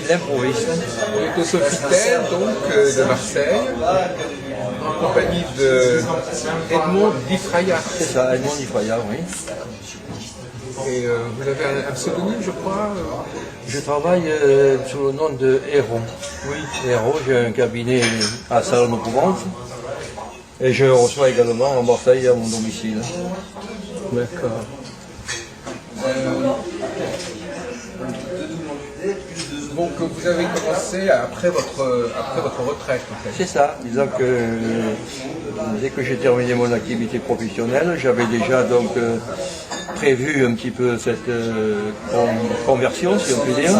l'improviste. On est au Sofitel, donc, de Marseille, en compagnie de Edmond Difraya. C'est ça, Edmond Difraya, oui. Et vous avez un pseudonyme, je crois Je travaille sous le nom de Héros. Oui, Héros, j'ai un cabinet à Salon-de-Provence. Et je reçois également à Marseille à mon domicile. D'accord. Donc vous avez commencé après votre retraite en fait. C'est ça, disons que dès que j'ai terminé mon activité professionnelle, j'avais déjà donc prévu un petit peu cette conversion, si on peut dire.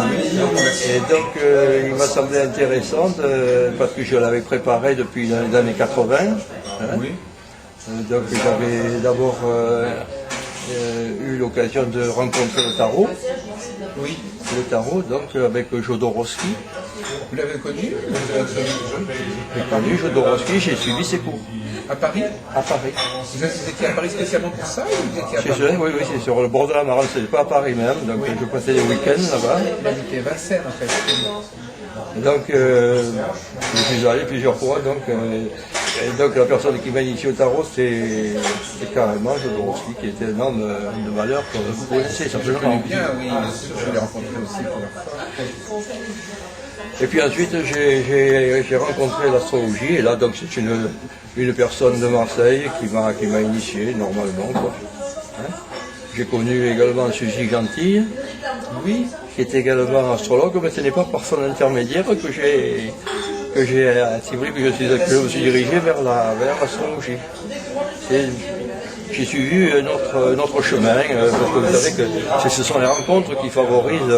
Et donc il m'a semblé intéressant parce que je l'avais préparé depuis les années 80. Hein. Oui. Donc j'avais d'abord eu l'occasion de rencontrer le tarot. Oui. Le tarot, donc avec Jodorowsky. Vous l'avez connu J'ai connu Jodorowsky, j'ai suivi ses cours. À Paris? À Paris. Vous étiez à Paris spécialement pour ça ou vous étiez à Paris? Oui, oui, c'est sur le bord de la Marne, c'est pas à Paris même, donc je passais des week-ends là-bas. Il habitait Vincennes en fait. Donc je suis allé plusieurs fois, donc la personne qui m'a initié au tarot, c'est carrément Jodorowsky, qui était un homme de valeur que vous connaissez certainement. Bien, oui, bien sûr, je l'ai rencontré aussi pour la fois. Et puis ensuite, j'ai rencontré l'astrologie, et là, donc, c'est une personne de Marseille qui m'a initié, normalement, quoi. Hein? J'ai connu également Suzy Gentille, oui, qui est également astrologue, mais ce n'est pas par son intermédiaire que si vous voulez, que je me suis dirigé vers l'astrologie. J'ai suivi notre chemin, parce que vous savez que ce sont les rencontres qui favorisent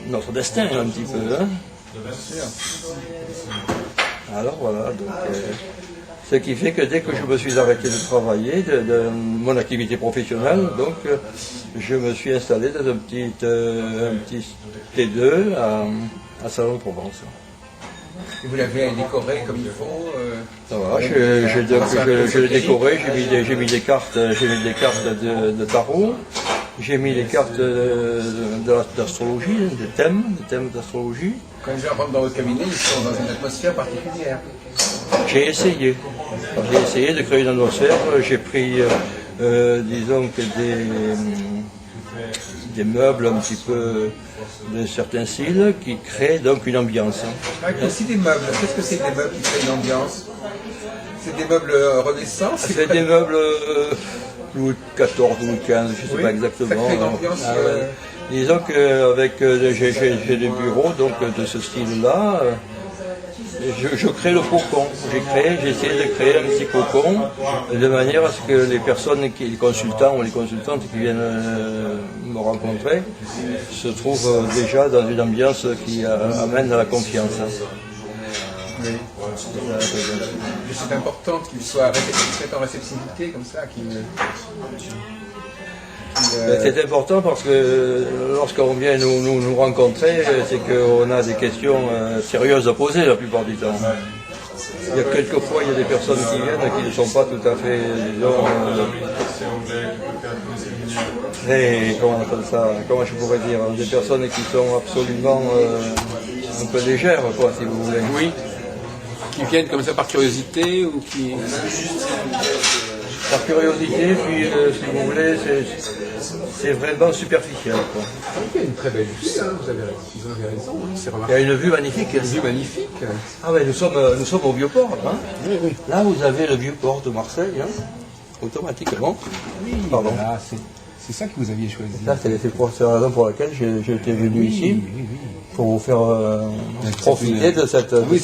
notre destin un petit peu. Hein. Alors voilà, donc, ce qui fait que dès que je me suis arrêté de travailler, de mon activité professionnelle, donc je me suis installé dans un petit T2 à Salon-de-Provence. Et vous l'avez décoré comme il faut Ça va, je l'ai décoré, j'ai mis des cartes de tarot. J'ai mis les cartes d'astrologie, des thèmes d'astrologie. Quand les gens rentrent dans votre cabinet, ils sont dans une atmosphère particulière. J'ai essayé de créer une atmosphère. J'ai pris, disons que des meubles un petit peu de certains styles qui créent donc une ambiance. Ah, aussi des meubles. Qu'est-ce que c'est des meubles qui créent une ambiance? C'est des meubles Renaissance? C'est des meubles Louis XIV, Louis XV, je ne sais pas exactement. Ça crée une ambiance. Disons qu'avec j'ai des bureaux donc de ce style-là, je crée le cocon. J'ai essayé de créer un petit cocon de manière à ce que les personnes, les consultants ou les consultantes qui viennent me rencontrer se trouvent déjà dans une ambiance qui amène à la confiance. Oui. C'est important qu'il soit en réceptivité comme ça. C'est important parce que lorsqu'on vient nous rencontrer, c'est qu'on a des questions sérieuses à poser la plupart du temps. Il y a quelquefois des personnes qui viennent qui ne sont pas tout à fait, disons, très, comment on appelle ça, comment je pourrais dire, des personnes qui sont absolument un peu légères, quoi, si vous voulez. Oui. Qui viennent comme ça par curiosité ou qui... Par curiosité, puis si vous voulez, c'est vraiment superficiel. Quoi. Il y a une très belle vue, hein, vous avez raison, c'est remarquable. Il y a une vue magnifique. Une vue magnifique. Ah ouais, nous sommes au Vieux-Port. Hein. Oui, oui. Là, vous avez le Vieux-Port de Marseille, hein, automatiquement. Oui, pardon. Voilà, c'est ça que vous aviez choisi. Ça, c'est la raison pour laquelle j'étais venu ici. Pour vous faire profiter de cette vue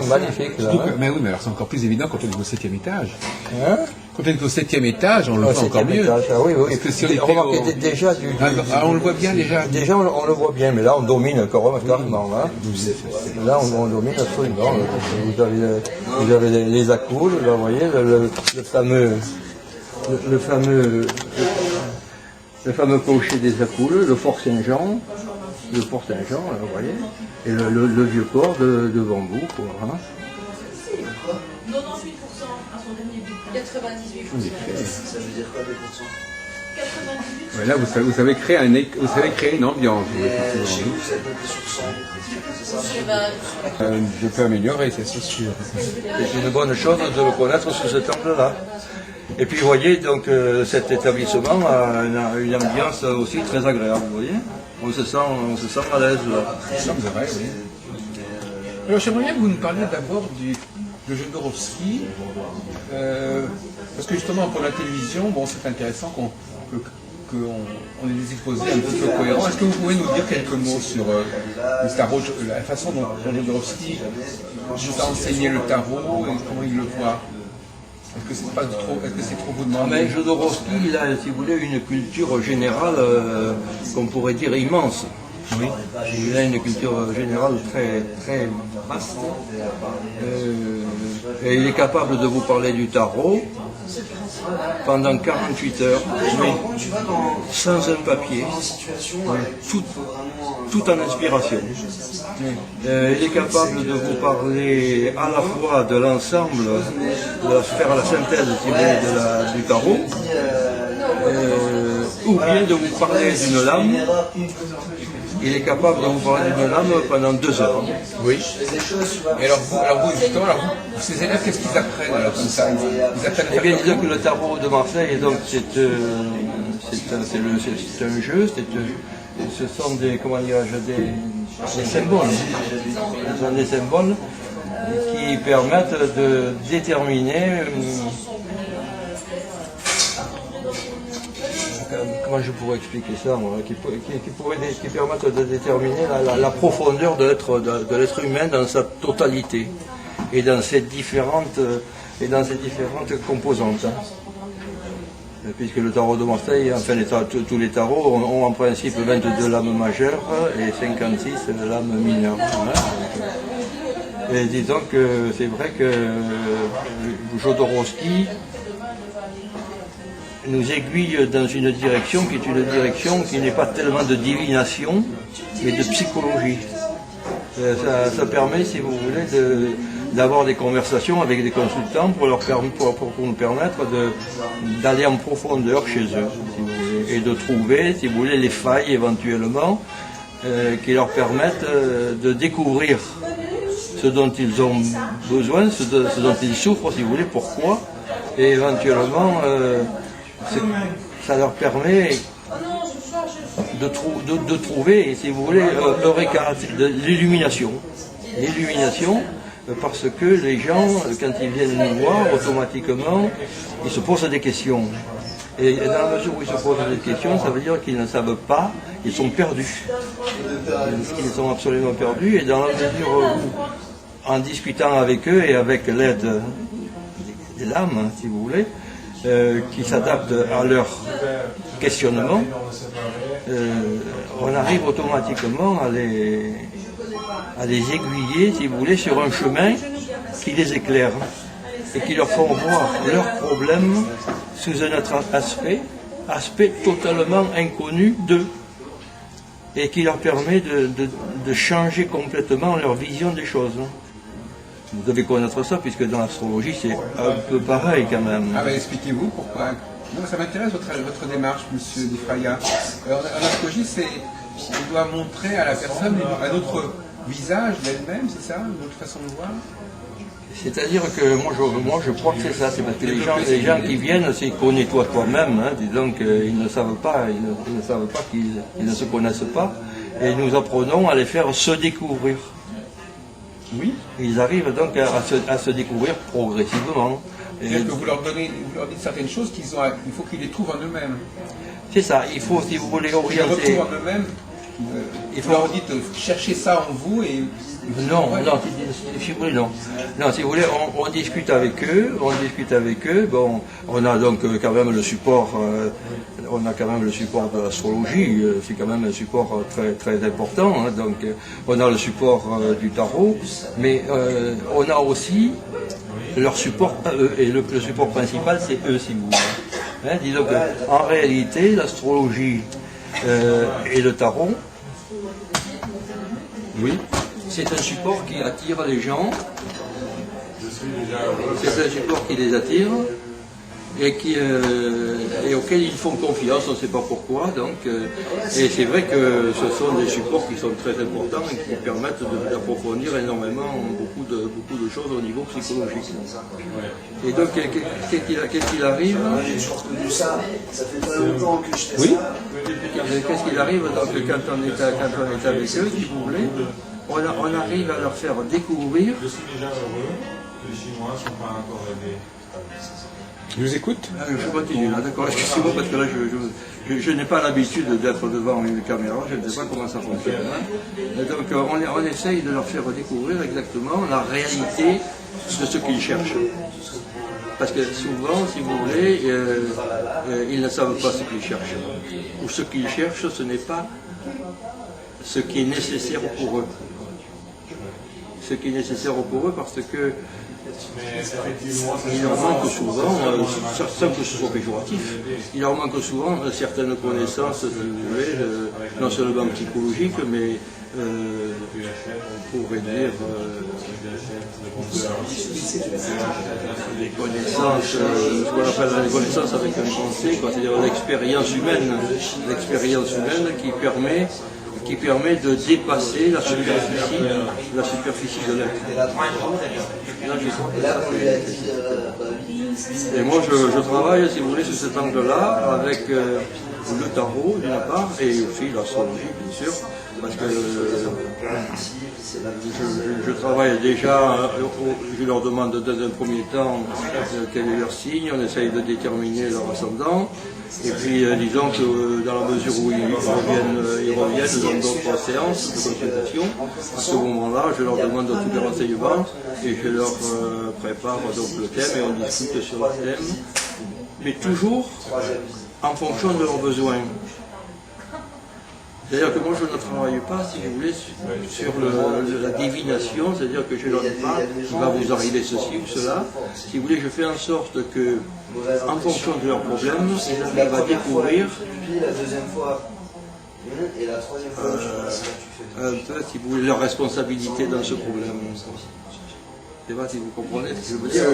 magnifique. Là, hein. Mais oui, mais alors c'est encore plus évident quand on est au 7e étage. Hein? Quand on est au 7e étage, on le voit encore mieux. Étage, ah oui, oui. Parce que si on était déjà on le voit bien déjà. Déjà, on le voit bien, mais là, on domine encore carrément. Hein. Là, on domine absolument. Vous avez les accoules, là, vous voyez, le fameux clocher des accoules, le Fort Saint-Jean. Le Fort Saint-Jean, vous voyez, et le vieux port de bambou, quoi. Hein. 98% à son dernier but, 98%. Ça veut dire quoi, 2%? Ouais, là, vous savez créer une ambiance. Je peux améliorer, c'est sûr. C'est une bonne chose de le connaître sous cet angle-là. Et puis vous voyez, donc cet établissement a une ambiance aussi très agréable, vous voyez. On se sent à l'aise là. C'est vrai, oui. Alors j'aimerais bien que vous nous parliez d'abord de Jodorowsky, parce que justement pour la télévision, bon, c'est intéressant qu'on ait des exposés un petit peu cohérents. Est-ce que vous pouvez nous dire quelques mots sur le tarot, la façon dont Jodorowsky nous a enseigné le tarot et comment il le voit? Est-ce que c'est trop vous demander? Mais Jodorowsky, il a, si vous voulez, une culture générale qu'on pourrait dire immense. Oui. Il a une culture générale très, très vaste. Et il est capable de vous parler du tarot pendant 48 heures, sans un papier, tout en inspiration. Il est capable de vous parler à la fois de l'ensemble, de faire la synthèse, si vous voulez, du tarot, ou bien de vous parler d'une lame. Il est capable de vous parler d'une lame pendant 2 heures. Oui. Et alors vous, ces élèves, qu'est-ce qu'ils apprennent alors comme ça? Ils apprennent à faire bien, disons que le tarot de Marseille, donc c'est un jeu, ce sont des, comment dirais-je, des symboles. Ce sont des symboles qui permettent de déterminer comment je pourrais expliquer ça, moi, qui permettent de déterminer la profondeur de l'être humain dans sa totalité et dans ses différentes composantes. Puisque le tarot de Marseille, enfin tous les tarots ont en principe 22 lames majeures et 56 lames mineures. Et disons que c'est vrai que Jodorowsky nous aiguille dans une direction qui est une direction qui n'est pas tellement de divination, mais de psychologie. Ça permet, si vous voulez, d'avoir des conversations avec des consultants pour nous permettre d'aller en profondeur chez eux, si vous voulez, et de trouver, si vous voulez, les failles éventuellement qui leur permettent de découvrir ce dont ils ont besoin, ce dont ils souffrent, si vous voulez, pourquoi, et éventuellement ça leur permet de trouver, si vous voulez, l'illumination. L'illumination, parce que les gens, quand ils viennent nous voir, automatiquement, ils se posent des questions. Et dans la mesure où ils se posent des questions, ça veut dire qu'ils ne savent pas, ils sont perdus. Ils sont absolument perdus, et dans la mesure où, en discutant avec eux et avec l'aide des lames, si vous voulez, qui s'adaptent à leur questionnement, on arrive automatiquement à les aiguiller, si vous voulez, sur un chemin qui les éclaire et qui leur font voir leurs problèmes sous un autre aspect totalement inconnu d'eux, et qui leur permet de changer complètement leur vision des choses. Vous devez connaître ça, puisque dans l'astrologie, c'est un peu pareil quand même. Ah ben expliquez-vous pourquoi. Non, ça m'intéresse votre démarche, monsieur Di Fraia. En astrologie, on doit montrer à la personne un autre visage d'elle-même, c'est ça? Une autre façon de voir? C'est-à-dire que moi je crois que c'est ça, c'est parce que les gens qui viennent, c'est connais-toi toi-même, hein, disons qu'ils ne savent pas, qu'ils ne se connaissent pas, et nous apprenons à les faire se découvrir. Oui. Ils arrivent donc à se découvrir progressivement. C'est-à-dire que vous leur dites certaines choses il faut qu'ils les trouvent en eux-mêmes. C'est ça, il faut, si vous voulez orienter. Ils les retrouvent en eux-mêmes. Vous leur dites cherchez ça en vous et. Non, si vous voulez, non. Non, si vous voulez, on discute avec eux, bon, on a donc quand même le support, de l'astrologie, c'est quand même un support très, très important, hein, donc on a le support du tarot, mais on a aussi leur support à eux, et le support principal c'est eux, si vous voulez. Hein, disons qu'en réalité, l'astrologie et le tarot, oui, c'est un support qui attire les gens, c'est un support qui les attire, et auxquels ils font confiance, on ne sait pas pourquoi. Donc, et c'est vrai que ce sont des supports qui sont très importants et qui permettent d'approfondir énormément beaucoup de choses au niveau psychologique. Et donc, qu'est-ce qu'il arrive? J'ai toujours connu ça, ça fait très longtemps que je fais Oui. ça. Qu'est-ce qu'il arrive donc, quand on est avec eux, si vous voulez, on arrive à leur faire découvrir. Je suis déjà heureux que les Chinois ne sont pas encore aidés. Je vous écoute. Je continue là, d'accord. Excusez-moi parce que là, je n'ai pas l'habitude d'être devant une caméra, je ne sais pas comment ça fonctionne. Et donc, on essaye de leur faire découvrir exactement la réalité de ce qu'ils cherchent. Parce que souvent, si vous voulez, ils ne savent pas ce qu'ils cherchent. Ou ce qu'ils cherchent, ce n'est pas ce qui est nécessaire pour eux. Ce qui est nécessaire pour eux parce que il leur manque souvent, sans que ce soit péjoratif, il leur manque souvent certaines connaissances, si vous voulez, non seulement psychologiques, mais on pourrait dire des connaissances, ce qu'on appelle les connaissances avec un conseil, c'est-à-dire l'expérience humaine qui permet de dépasser la superficie de l'être. Et moi je travaille, si vous voulez, sur cet angle-là, avec le tarot d'une part, et aussi l'astrologie, bien sûr, parce que je travaille déjà, je leur demande dans un premier temps quel est leur signe, on essaye de déterminer leur ascendant, et puis disons que dans la mesure où ils reviennent dans d'autres séances de consultation, à ce moment-là, je leur demande tous les renseignements et je leur prépare donc le thème et on discute sur le thème, mais toujours en fonction de leurs besoins. C'est-à-dire que moi je ne travaille pas, si vous voulez, sur la divination, c'est-à-dire que je ne leur dis pas il va vous arriver ceci ou cela. Si vous voulez, je fais en sorte que, en fonction de leurs problèmes, il va découvrir Puis la deuxième fois, et la troisième fois, un peu, si vous voulez, leur responsabilité dans ce problème. Je ne sais pas si vous comprenez ce que je veux dire.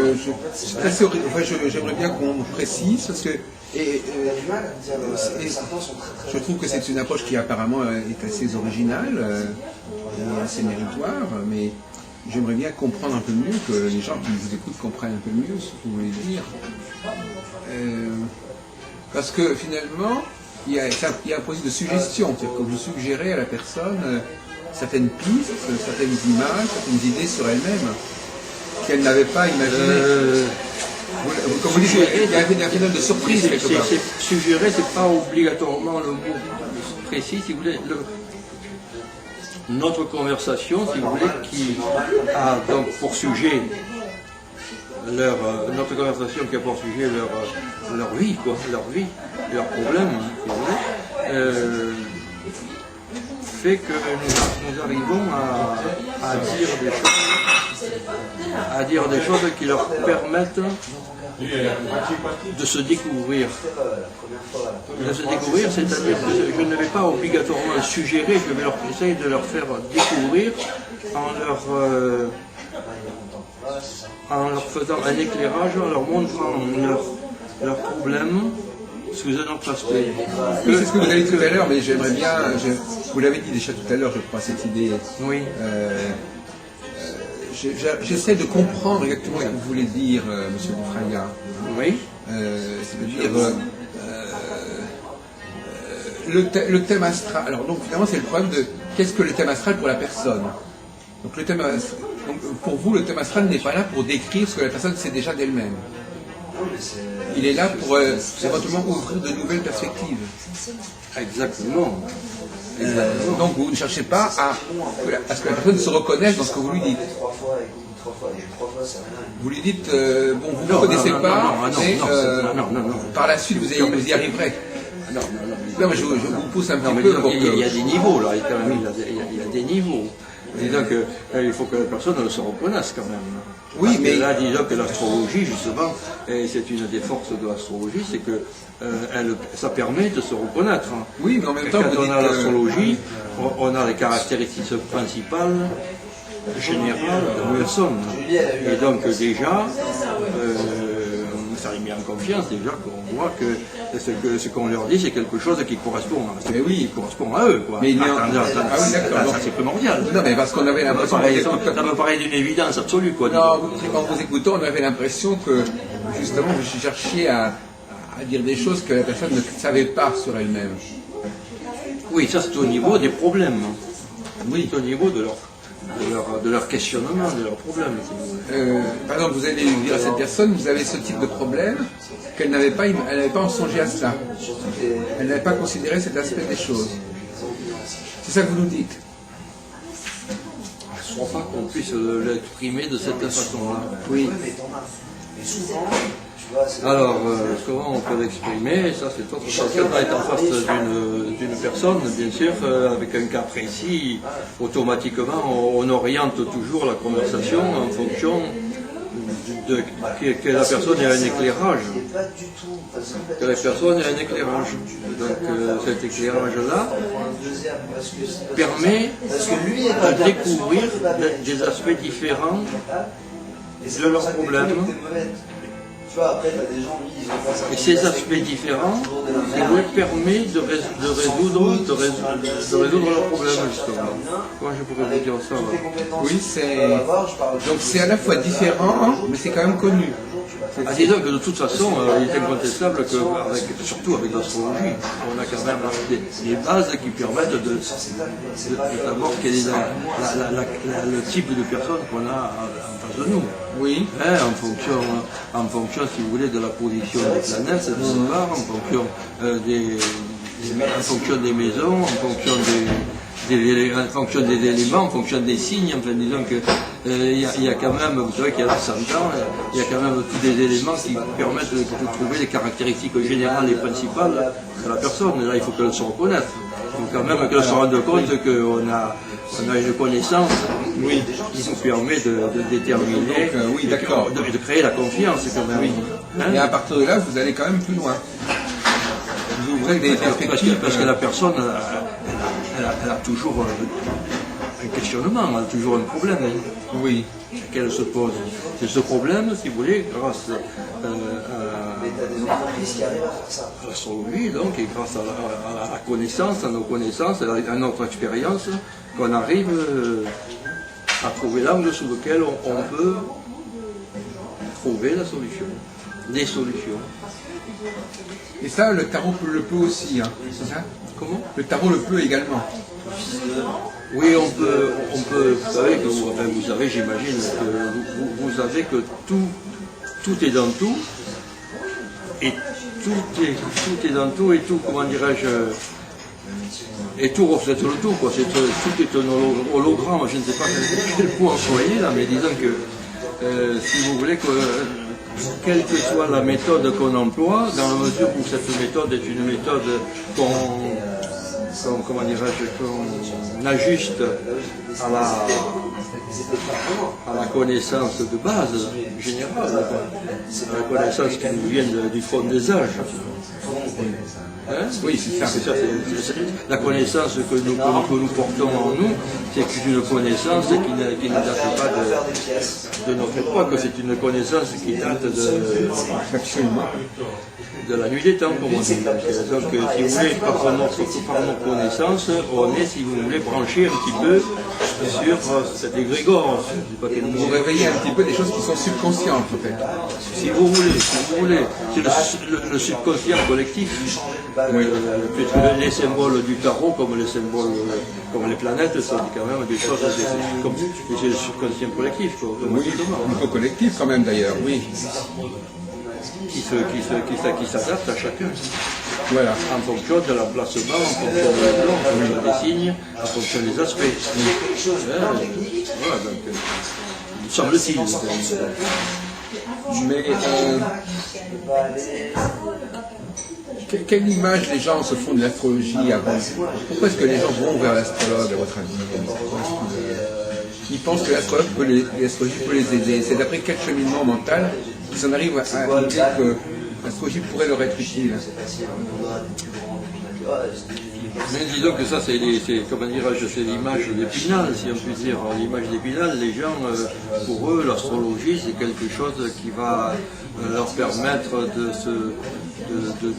J'aimerais bien qu'on précise, parce que je trouve que c'est une approche qui apparemment est assez originale et assez méritoire, mais j'aimerais bien comprendre un peu mieux, que les gens qui vous écoutent comprennent un peu mieux ce que vous voulez dire. Parce que finalement, il y a un processus de suggestion, c'est-à-dire que vous suggérez à la personne certaines pistes, certaines images, certaines idées sur elle-même qu'elle n'avait pas imaginées. Comme vous dites, il y a un phénomène de surprise quelque part. Suggérer, ce n'est pas obligatoirement le mot précis, si vous voulez. Notre conversation, si vous voulez, qui a donc pour sujet notre conversation qui a pour sujet leur vie, leurs problèmes, si vous voulez, fait que nous arrivons à dire des choses qui leur permettent de se découvrir. De se découvrir, c'est-à-dire que je ne vais pas obligatoirement suggérer, je vais essayer de leur faire découvrir en leur faisant un éclairage, en leur montrant leurs problèmes sous un autre aspect. Oui, c'est ce que vous avez dit tout à l'heure, mais j'aimerais bien, vous l'avez dit déjà tout à l'heure, je crois, cette idée. Oui. J'essaie de comprendre exactement ce que vous voulez dire, Monsieur Dufraga. Oui. C'est-à-dire le thème astral. Alors donc finalement c'est le problème de qu'est-ce que le thème astral pour la personne. Donc pour vous le thème astral n'est pas là pour décrire ce que la personne sait déjà d'elle-même. Il est là pour éventuellement ouvrir de nouvelles perspectives. Exactement. Donc vous ne cherchez pas à ce que la personne se reconnaisse dans ce que vous lui dites. Vous lui dites, bon, vous ne connaissez pas, mais par la suite vous y arriverez. Non, mais je vous pousse un petit peu. Il y a des niveaux là, il y a des niveaux. Disons qu'il faut que la personne se reconnaisse quand même. Oui, mais là, disons que l'astrologie, justement, et c'est une des forces de l'astrologie, c'est que ça permet de se reconnaître. Oui, mais en même temps, quand on a l'astrologie, on a les caractéristiques principales, générales de la personne. Et donc déjà, ça les met en confiance. confiance, déjà qu'on voit que ce qu'on leur dit, c'est quelque chose qui correspond à eux. Quoi. Mais il y a ça, c'est primordial. Non, mais parce qu'on avait l'impression... Ça me paraît d'une évidence absolue. Quoi, non, quand vous écoutons, on avait l'impression que, justement, vous cherchiez à dire des choses que la personne ne savait pas sur elle-même. Oui, ça c'est au niveau des problèmes. Oui, c'est au niveau de leur questionnement, de leurs problèmes. Par exemple, vous allez dire à cette personne, vous avez ce type de problème, qu'elle n'avait pas songé à cela. Elle n'avait pas considéré cet aspect des choses. C'est ça que vous nous dites. Je ne crois pas qu'on puisse l'exprimer de cette façon-là. Oui. Alors, comment on peut l'exprimer? Ça, c'est autre chose. Quand on est en face d'une personne, bien sûr, avec un cas précis, automatiquement, on oriente toujours la conversation en fonction que la personne ait un éclairage. Que la personne ait un éclairage. Donc, cet éclairage-là permet de découvrir des aspects différents de leurs problèmes. Et ces aspects différents permet de résoudre leurs problèmes, justement. Comment je pourrais vous dire ça là? Oui, donc c'est à la fois différent, mais c'est quand même connu. Disons que de toute façon, il est incontestable que, surtout avec l'astrologie, on a quand même des bases qui permettent de savoir quel est le type de personne qu'on a en face de nous. Oui. En fonction, si vous voulez, de la position des planètes, d'une part, en fonction des maisons, en fonction des éléments, en fonction des signes, enfin disons que il y a quand même, vous savez qu'il y a l'ascendant, il y a quand même tous des éléments qui permettent de trouver les caractéristiques générales et principales de la personne. Là, il faut qu'elle se reconnaisse. Il faut quand même qu'elle se rende compte qu'on a une connaissance qui nous permet de déterminer, de créer la confiance quand même. Oui. Et à partir de là, vous allez quand même plus loin. Vous ouvrez des perspectives. Parce que la personne, elle a toujours un questionnement, elle a toujours un problème. Oui. Qu'elle se pose. C'est ce problème, si vous voulez, grâce à l'astrologie, donc, et grâce à la connaissance, à nos connaissances, à notre expérience, qu'on arrive à trouver l'angle sous lequel on peut trouver la solution, des solutions. Et ça, le tarot le peut aussi, hein, c'est ça? Comment? Le tarot le peut également. Oui, on peut, vous savez, vous savez, j'imagine que vous savez que tout est dans tout, et tout est dans tout, et tout, comment dirais-je, et tout reflète le tout, quoi. Tout est un hologramme, je ne sais pas quel point employer là, mais disons que, si vous voulez, quelle que soit la méthode qu'on emploie, dans la mesure où cette méthode est une méthode qu'on ajuste à la connaissance de base générale, à la connaissance qui nous vient du fond des âges. Hein? Oui, c'est ça. La connaissance que nous portons en nous, c'est une connaissance qui ne date pas de notre époque, c'est une connaissance qui date de la nuit des temps, comme on dit. Donc, si vous voulez, par nos connaissances, on est, si vous voulez, branché un petit peu sur cet égrégore. Vous réveillez un petit peu des choses qui sont subconscientes, en fait. Si vous voulez. C'est le subconscient collectif. Les symboles du tarot, comme les symboles, comme les planètes, sont quand même des choses, c'est le subconscient collectif. Oui, un peu collectif quand même d'ailleurs, oui. Qui s'adapte à chacun. Voilà. En fonction de l'emplacement, en fonction des plans, en fonction des signes, en fonction des aspects. Voilà, donc, semble-t-il. Mais quelle image les gens se font de l'astrologie avant? Pourquoi est-ce que les gens vont vers l'astrologue, à votre avis? Ils pensent que l'astrologie peut les aider. C'est d'après quel cheminement mental qu'ils en arrivent à dire que l'astrologie pourrait leur être utile? Mais disons que ça, comment dirais-je, c'est l'image d'Épinal, si on peut dire. L'image d'Épinal, les gens, pour eux, l'astrologie, c'est quelque chose qui va leur permettre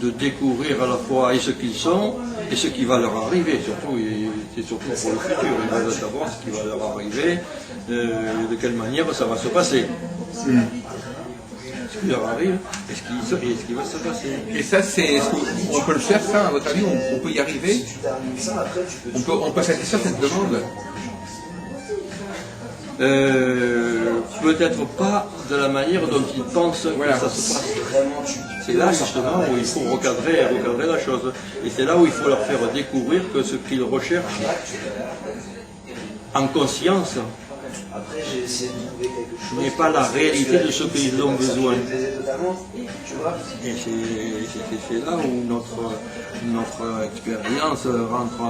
de découvrir à la fois ce qu'ils sont et ce qui va leur arriver. C'est surtout pour le futur. Ils veulent savoir ce qui va leur arriver, de quelle manière ça va se passer. Ce qui leur arrive et ce qui va se passer. Et ça, on peut le faire, ça, à votre avis, on peut y arriver? On peut satisfaire cette demande? Peut-être pas de la manière dont ils pensent que ça se passe. C'est là justement où il faut recadrer la chose. Et c'est là où il faut leur faire découvrir que ce qu'ils recherchent en conscience n'est pas la réalité de ce qu'ils ont besoin. Et c'est là où notre expérience rentre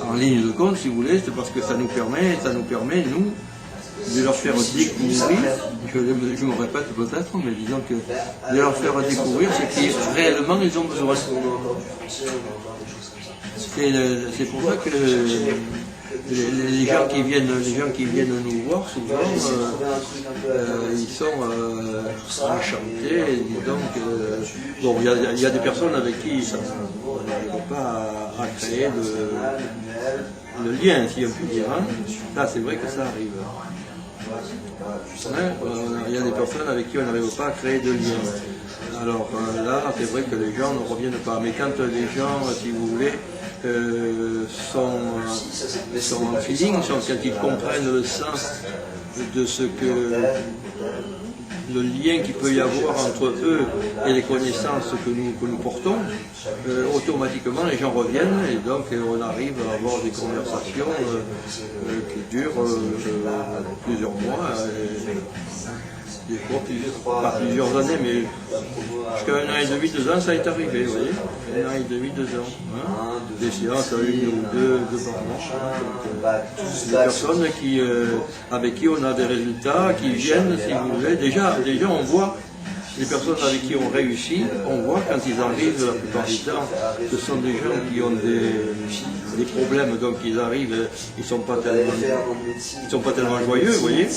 en ligne de compte, si vous voulez, c'est parce que ça nous permet, nous, de leur faire découvrir, je me répète peut-être, mais disons que de leur faire découvrir ce qui réellement ils ont besoin. C'est pour ça que les gens qui viennent nous voir souvent, ils sont enchantés. Et donc, bon, il y a des personnes avec qui ça n'arrive pas à créer le lien, si on peut dire. Hein. Là, c'est vrai que ça arrive. Il y a des personnes avec qui on n'arrive pas à créer de lien. Alors là, c'est vrai que les gens ne reviennent pas. Mais quand les gens, si vous voulez, sont en feeling, quand ils comprennent le sens de ce que le lien qu'il peut y avoir entre eux et les connaissances que nous portons, automatiquement les gens reviennent et donc on arrive à avoir des conversations qui durent plusieurs mois, des fois pas plusieurs années, mais jusqu'à 1 an et demi, 2 ans, ça est arrivé, vous voyez, 1 an et demi, 2 ans. Hein. Des séances à 1 ou 2 par mois. Des personnes avec qui on a des résultats, qui viennent, si vous voulez. Déjà on voit les personnes avec qui on réussit, on voit quand ils arrivent, la plupart du temps, ce sont des gens qui ont des problèmes, donc ils arrivent, ils ne sont pas tellement joyeux, vous voyez.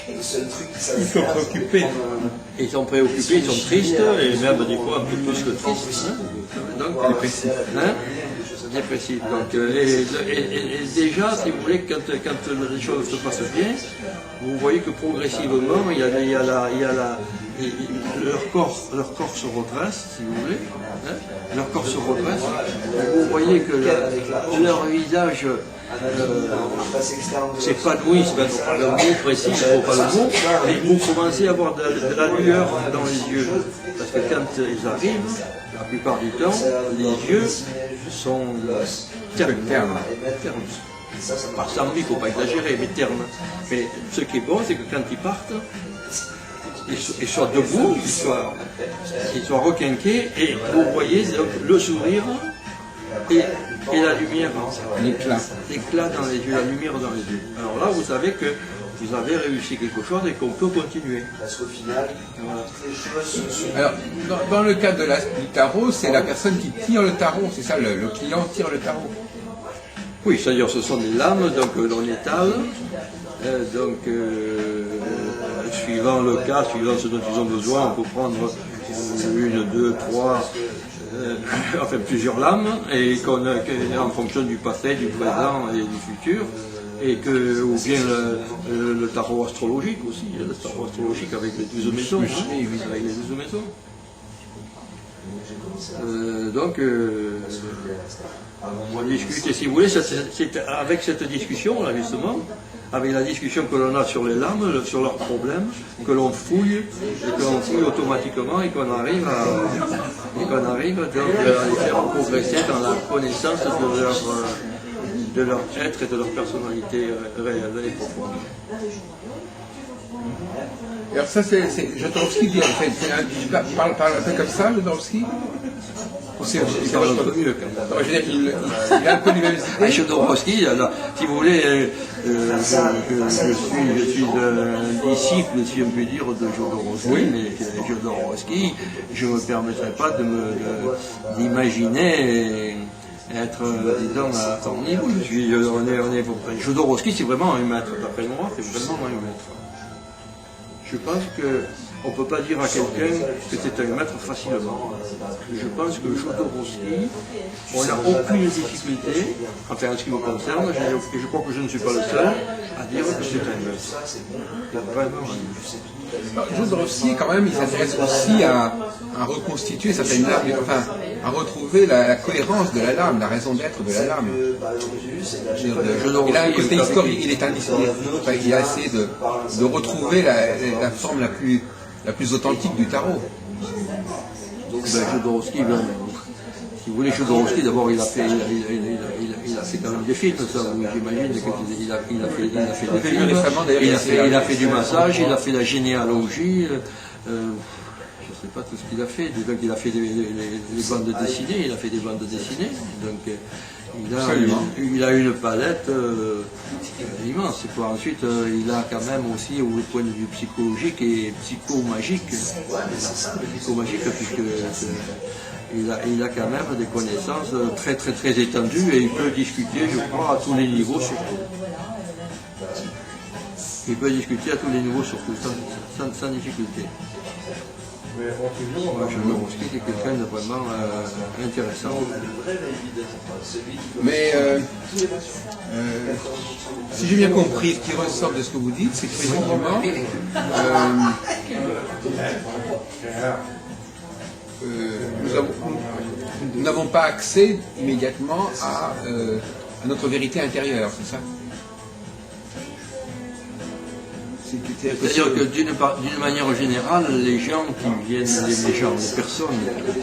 Ils sont préoccupés. Ils sont préoccupés, ils sont tristes, et même des fois un peu plus que tristes. Hein. Donc, dépressifs. Hein, dépressifs. Donc, et déjà, si vous voulez, quand les choses se passent bien, vous voyez que progressivement, leur corps se redresse, si vous voulez. Hein, leur corps se redresse. Vous voyez que leur visage s'épanouit, c'est pas le mot précis, il ne faut pas le mot, mais vous commencez à avoir de la lueur dans les yeux. Parce que quand ils arrivent, la plupart du temps, les yeux sont ternes. Pas sans lui, il ne faut pas exagérer, mais ternes. Mais ce qui est bon, c'est que quand ils partent, ils soient debout, ils soient requinqués, et vous voyez donc, le sourire et la lumière, l'éclat dans les yeux, la lumière dans les yeux. Alors là, vous savez que vous avez réussi quelque chose et qu'on peut continuer. Parce qu'au final, alors, dans le cas du tarot, c'est la personne qui tire le tarot, c'est ça, le client tire le tarot. Oui, c'est-à-dire ce sont des lames, donc l'on étale, suivant le cas, suivant ce dont ils ont besoin, on peut prendre 1, 2, 3, enfin plusieurs lames, et en fonction du passé, du présent et du futur, ou bien le tarot astrologique aussi, le tarot astrologique avec les 12 maisons, avec les 12 maisons. On discute, et si vous voulez, c'est avec cette discussion-là, justement, avec la discussion que l'on a sur les lames, sur leurs problèmes, que l'on fouille, et que l'on fouille automatiquement, et qu'on arrive à les faire progresser dans la connaissance de leur être et de leur personnalité réelle et profonde. Alors ça, Jodorowsky dit, parle un peu comme ça, Jodorowsky. Il parle un peu mieux quand même. Il a un peu les mêmes idées. Jodorowsky, si vous voulez, je suis un disciple, si on peut dire, de Jodorowsky, oui. Mais Jodorowsky, je ne me permettrai pas d'imaginer être, disons, à ton niveau. Jodorowsky, c'est vraiment un maître. D'après moi, c'est vraiment un maître. Je pense qu'on ne peut pas dire à quelqu'un que c'est un maître facilement. Je pense que Jodorowsky, on n'a aucune difficulté, enfin en ce qui me concerne, et je crois que je ne suis pas le seul, à dire que c'est un maître. Vraiment. Jodorowsky, quand même, il s'intéresse aussi à reconstituer certaines lames, enfin, à retrouver la cohérence de la lame, la raison d'être de la lame. Il a un côté historique, il a essayé de retrouver la forme la plus authentique du tarot. Jodorowsky, si vous voulez, Jodorowsky, d'abord, il a fait quand même des films, ça, j'imagine qu'il a fait des films, il a fait du massage, il a fait la généalogie, je ne sais pas tout ce qu'il a fait, donc il a fait les bandes dessinées, donc il a une palette immense. Et puis ensuite, il a quand même aussi, au point de vue psychologique et psychomagique, puisque il a quand même des connaissances très très très étendues et il peut discuter, je crois, à tous les niveaux surtout. Il peut discuter à tous les niveaux surtout, sans difficulté. Jodorowsky est quelqu'un de vraiment intéressant. Mais si j'ai bien compris, ce qui ressort de ce que vous dites, c'est que précisément, nous n'avons pas accès immédiatement à notre vérité intérieure, c'est ça? C'est-à-dire que d'une manière générale, les gens qui viennent, les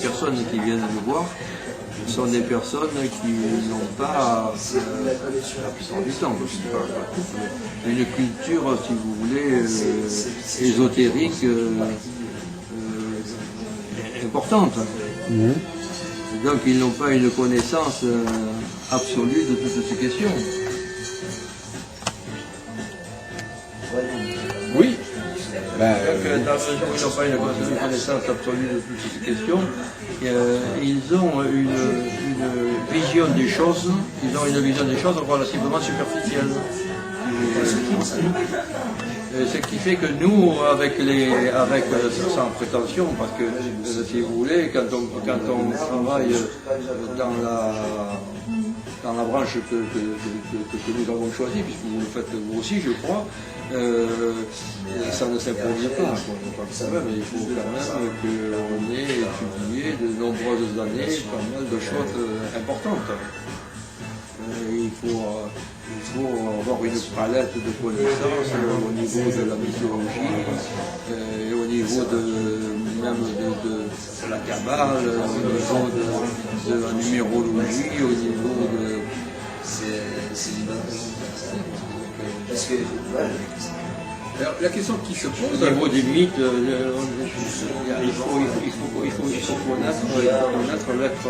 personnes qui viennent nous voir, sont des personnes qui n'ont pas, la plupart du temps, une culture, si vous voulez, ésotérique importante. Donc ils n'ont pas une connaissance absolue de toutes ces questions. Oui. Dans le mesure où ils n'ont pas une connaissance absolue de toutes ces questions, ils ont une vision des choses, relativement superficielle. Ce qui fait que nous, sans prétention, parce que si vous voulez, quand on travaille dans la branche que nous avons choisie, puisque vous le faites vous aussi, je crois, ça ne s'improvise pas. Mais il faut quand même qu'on ait étudié de nombreuses années pas mal de choses importantes. Il faut avoir une palette de connaissances au niveau de la mythologie, et au niveau même de la cabale, au niveau de la numérologie, au niveau de... Alors, la question qui se pose... Au niveau des mythes, il faut connaître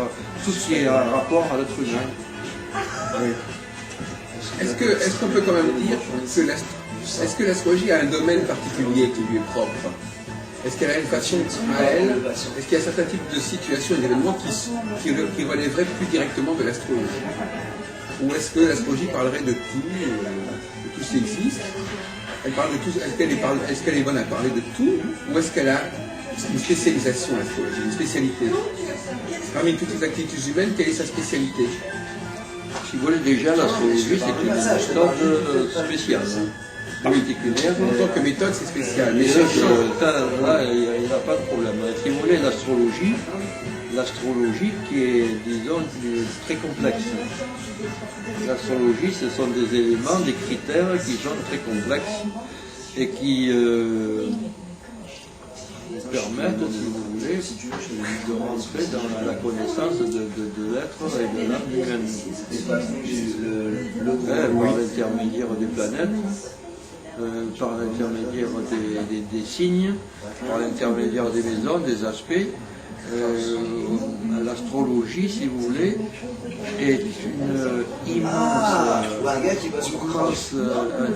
tout ce qui est en rapport à l'être humain. Oui. Est-ce qu'on peut quand même dire que l'astrologie a un domaine particulier qui lui est propre? Est-ce qu'elle a une façon à elle? Est-ce qu'il y a certains types de situations et d'événements qui relèveraient plus directement de l'astrologie? Ou est-ce que l'astrologie parlerait de tout ce qui existe? Elle parle de tout. Est-ce qu'elle est bonne à parler de tout? Ou est-ce qu'elle a une spécialisation, l'astrologie, une spécialité? Parmi toutes les activités humaines, quelle est sa spécialité? Si vous voulez, déjà, l'astrologie, c'est une méthode spéciale, particulière. En tant que méthode, c'est spécial. Mais là, il n'y a pas de problème. Si vous voulez, l'astrologie qui est, disons, très complexe. L'astrologie, ce sont des éléments, des critères qui sont très complexes et qui permettent, si vous voulez, de rentrer dans la connaissance de l'être et de l'âme humaine. Par l'intermédiaire des planètes, par l'intermédiaire des signes, par l'intermédiaire des maisons, des aspects. L'astrologie, si vous voulez, est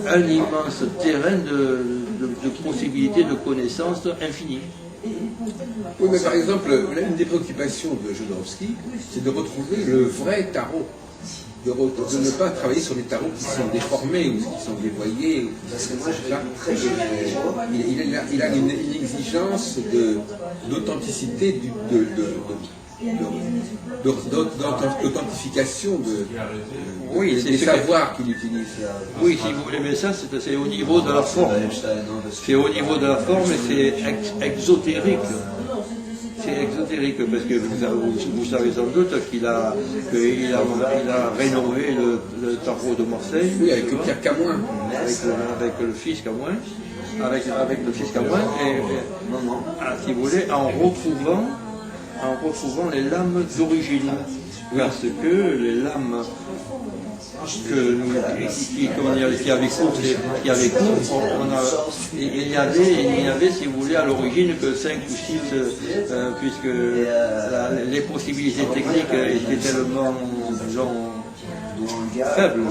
un immense terrain de possibilités de connaissances infinies. Oui, mais par exemple, une des préoccupations de Jodorowsky, c'est de retrouver le vrai tarot. De ne pas travailler sur des tarots qui sont déformés ou qui sont dévoyés. Parce que moi, je vais très joli. Il a une exigence d'authenticité, d'authentification Oui, des savoirs qu'il utilise. Oui, si vous voulez, mais ça, c'est au niveau de la forme. C'est au niveau de la forme et c'est exotérique. C'est exotérique parce que vous savez sans doute qu'il a rénové le tarot de Marseille. Oui, avec Pierre Camoin. Avec le fils Camoin. Avec le fils Camoin. Et, si vous voulez, en retrouvant les lames d'origine. Parce que les lames qui avaient cours, il n'y avait, si vous voulez, à l'origine que 5 ou 6, puisque les possibilités techniques étaient tellement, disons, faibles,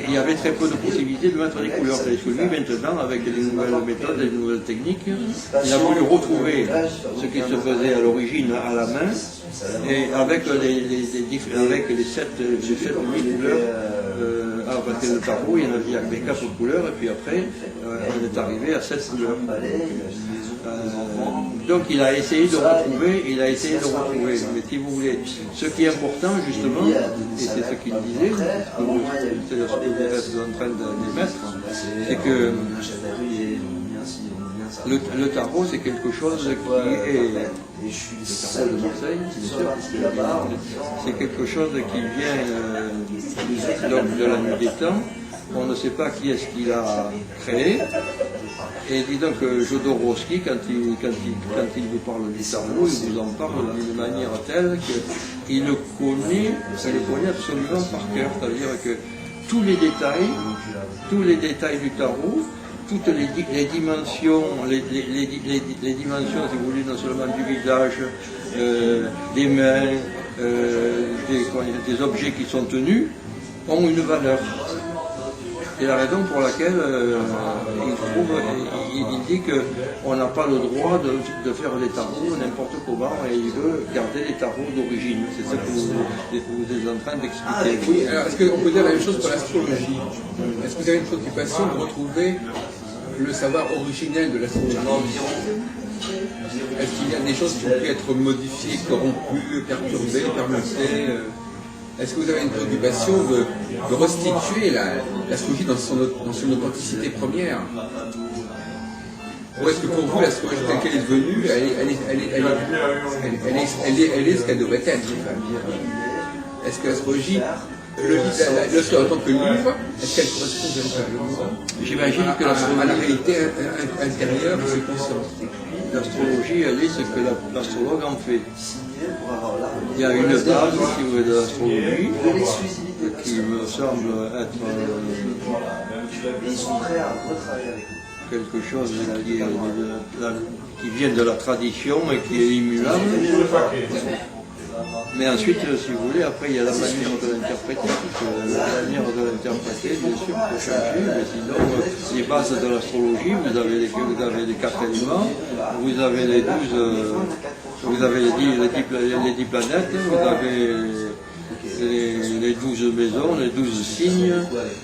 il y avait très peu de possibilités de mettre des couleurs. Et que lui, maintenant, avec les nouvelles méthodes, les nouvelles techniques, il a voulu retrouver ce qui se faisait à l'origine à la main, et avec les 7 ou 8 couleurs, parce que le tarot, il y avait 4 couleurs, et puis après, on est arrivé à 7 couleurs. Donc il a essayé de retrouver, mais si vous voulez, ce qui est important justement, et c'est ce qu'il disait, c'est ce que vous êtes en train d'émettre, c'est que le tarot c'est quelque chose qui est, le tarot de Marseille, c'est quelque chose qui vient de la nuit des temps. On ne sait pas qui est-ce qu'il a créé. Et dis donc que Jodorowsky, quand il vous parle du tarot, il vous en parle d'une manière telle qu'il le connaît absolument par cœur. C'est-à-dire que tous les détails du tarot, toutes les dimensions, les dimensions, si vous voulez, non seulement du visage, des mains, des objets qui sont tenus, ont une valeur. Et la raison pour laquelle il dit qu'on n'a pas le droit de faire des tarots n'importe comment et il veut garder les tarots d'origine. C'est ce que vous êtes en train d'expliquer. Oui, alors est-ce qu'on peut dire la même chose pour l'astrologie? Est-ce que vous avez une préoccupation de retrouver le savoir originel de l'astrologie? Est-ce qu'il y a des choses qui ont pu être modifiées, corrompues, perturbées, permutées? Est-ce que vous avez une préoccupation de restituer l'astrologie dans son authenticité première? Ou est-ce que pour vous, l'astrologie telle qu'elle est devenue, elle est ce qu'elle devrait être? Est-ce que l'astrologie, en tant que livre, est-ce qu'elle correspond véritablement J'imagine que à la réalité intérieure de ses consciences? L'astrologie, elle est ce que l'astrologue en fait. Il y a une base, si vous voulez, de l'astrologie qui me semble être quelque chose qui vient de la tradition et qui est immuable. Mais ensuite, si vous voulez, après il y a la manière de l'interpréter. La manière de l'interpréter, bien sûr, peut changer, mais sinon, les bases de l'astrologie, vous avez les 4 éléments, vous avez les 12, vous avez les 10 planètes, vous avez les 12 maisons, les 12 signes,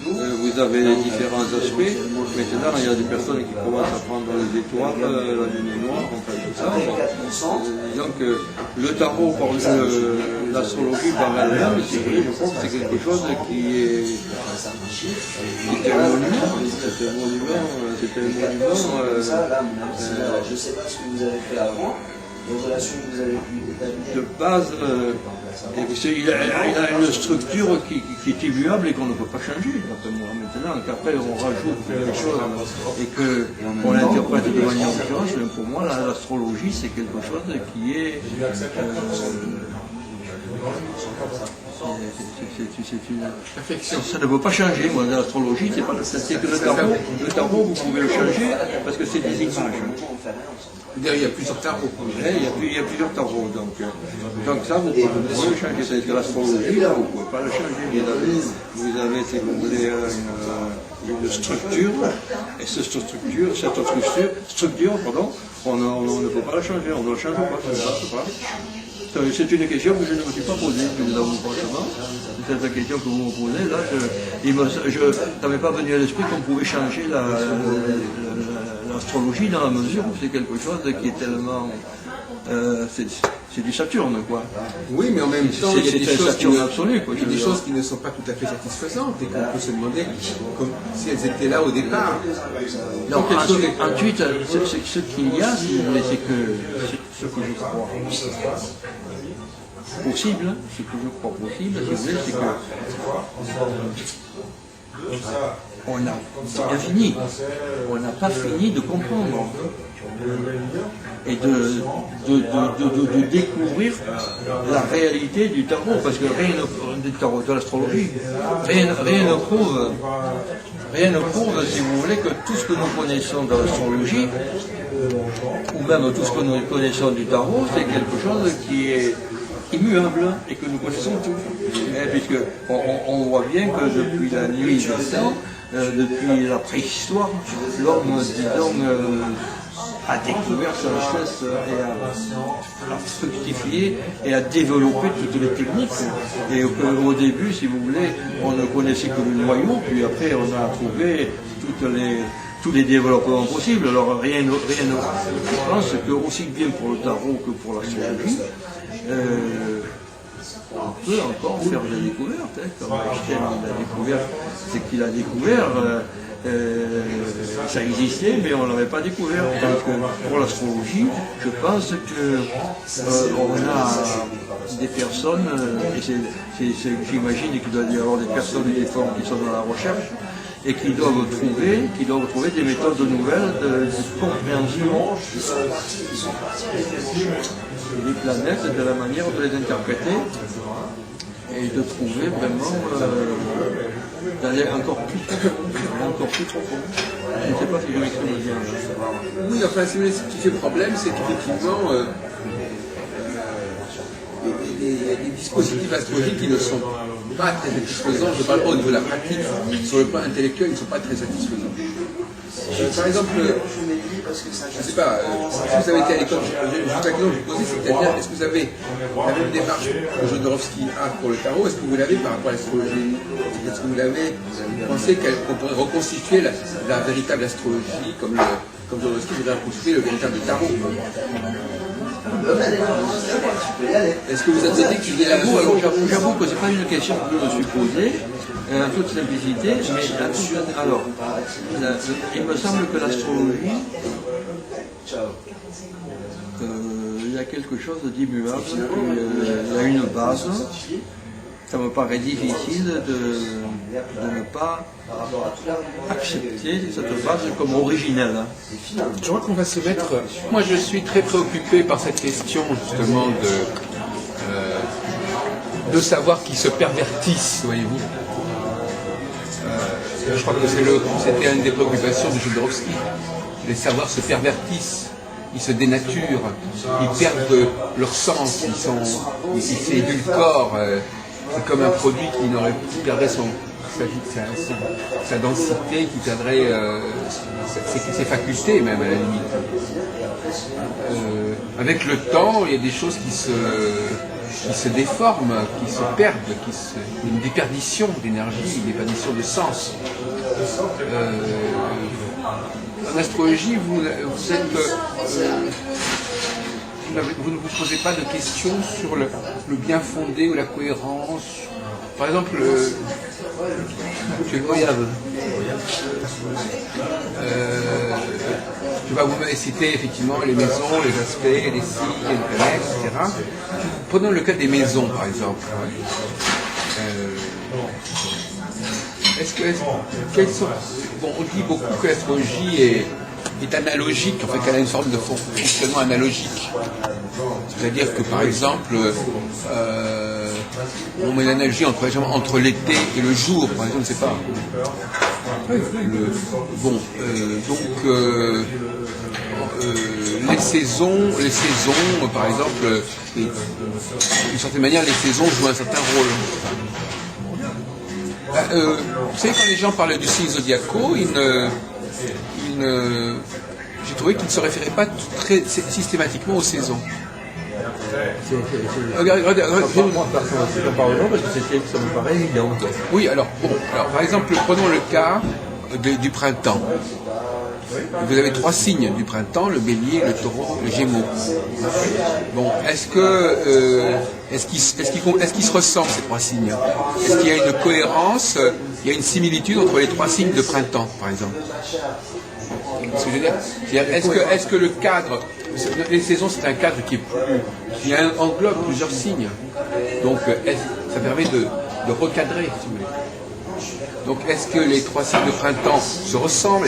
vous avez les différents aspects. Maintenant, il y a des personnes qui commencent à prendre les étoiles, la lune noire, enfin tout ça. Donc, le tarot, l'astrologie par elle-même, si vous voulez, je pense que c'est quelque chose qui est un monument. C'est un monument. Je ne sais pas ce que vous avez fait avant. Les relations que vous avez pu établir. De base, il a une structure qui est immuable et qu'on ne peut pas changer. Maintenant, qu'après on rajoute quelque chose et qu'on l'interprète de manière différente, pour moi, l'astrologie, c'est quelque chose qui est... c'est une affection. Ça ne peut pas changer, moi, l'astrologie, c'est que le tarot, vous pouvez le changer parce que c'est des images. C'est-à-dire, il y a plusieurs tarots. Il y a plusieurs tarots, donc ça, vous pouvez le changer. C'est que l'astrologie, là, vous ne pouvez pas le changer. Vous avez si vous voulez, une structure, et cette structure, on ne peut pas la changer, on ne la change pas, ça ne passe pas. C'est une question que je ne me suis pas posée, franchement. C'est la question que vous me posez, là, ça m'est pas venu à l'esprit qu'on pouvait changer l'astrologie dans la mesure où c'est quelque chose qui est tellement... c'est du Saturne, quoi. Oui, mais en même temps, il y a des choses qui ne sont pas tout à fait satisfaisantes et qu'on peut se demander si elles étaient là au départ. Donc, ensuite, ce qu'il y a, si vous voulez, c'est que ce que je crois possible, si vous voulez, c'est que c'est infini. On n'a pas fini de comprendre et de découvrir la réalité du tarot, parce que du tarot, de l'astrologie, rien ne prouve, si vous voulez, que tout ce que nous connaissons de l'astrologie, ou même tout ce que nous connaissons du tarot, c'est quelque chose qui est immuable et que nous connaissons tous. Puisque on voit bien que depuis la nuit des temps, depuis la préhistoire, l'homme, disons, a découvert sa richesse et a fructifié et a développé toutes les techniques. Et au début, si vous voulez, on ne connaissait que le noyau, puis après on a trouvé tous les développements possibles. Alors je pense que aussi bien pour le tarot que pour l'astrologie, on peut encore faire des découvertes, comme Einstein a découvert ce qu'il a découvert. Ça existait, mais on ne l'avait pas découvert. Donc, pour l'astrologie, je pense qu'on a des personnes, et j'imagine qu'il doit y avoir des personnes et des femmes qui sont dans la recherche, et qui doivent trouver des méthodes nouvelles de compréhension des planètes, de la manière de les interpréter, et de trouver vraiment d'aller encore plus profond. Je ne sais pas si je m'exprime bien. Oui, enfin, si vous voulez, ce qui fait problème, c'est qu'effectivement, il y a des dispositifs astrologiques qui ne sont pas très satisfaisants. Je ne parle pas au niveau de la pratique, sur le plan intellectuel, ils ne sont pas très satisfaisants. Par exemple, je ne sais pas, si vous avez été à l'école, juste la question que je vous posais, c'est-à-dire, est-ce que vous avez la même démarche que Jodorowsky a pour le tarot, est-ce que vous l'avez par rapport à l'astrologie? Est-ce que vous pensez qu'on pourrait reconstituer la véritable astrologie, comme Jodorowsky voudrait reconstituer le véritable tarot? Est-ce que vous admettez que tu J'avoue que ce n'est pas une question que je me suis posée, en toute simplicité, mais alors, il me semble que l'astrologie, il y a quelque chose d'immuable, il y a une base. Ça me paraît difficile de ne pas accepter cette base comme originelle. Je crois qu'on va se mettre... Moi, je suis très préoccupé par cette question, justement, de savoir qui se pervertissent, voyez-vous. Je crois que c'était une des préoccupations de Jodorowsky. Les savoirs se pervertissent, ils se dénaturent, ils perdent leur sens, ils s'édulcorent. C'est comme un produit qui perdrait sa densité, qui perdrait ses facultés même à la limite. Avec le temps, il y a des choses qui se déforment, qui se perdent, une déperdition d'énergie, une déperdition de sens. En astrologie, vous ne vous posez pas de questions sur le bien fondé ou la cohérence. Par exemple, vous m'avez cité effectivement les maisons, les aspects, les signes, les planètes, etc. Prenons le cas des maisons, par exemple. On dit beaucoup que l'astrologie est analogique, en fait qu'elle a une forme de fonctionnement analogique. C'est-à-dire que par exemple, on met l'analogie entre l'été et le jour, par exemple, c'est pas. saisons, par exemple, d'une certaine manière, les saisons jouent un certain rôle. Vous savez, quand les gens parlent du signe zodiaco, j'ai trouvé qu'ils ne se référaient pas très systématiquement aux saisons. Regardez, moi personnellement, j'en parle non parce que ça me paraît évident. Oui, alors par exemple, prenons le cas du printemps. Vous avez 3 signes du printemps, le bélier, le taureau, le gémeaux. Bon, est-ce qu'ils se ressemblent ces 3 signes? Est-ce qu'il y a une cohérence, il y a une similitude entre les 3 signes de printemps, par exemple? Ce que je veux dire, est-ce que le cadre, les saisons c'est un cadre qui englobe plusieurs signes, donc ça permet de recadrer, si vous voulez. Donc est-ce que les 3 signes de printemps se ressemblent?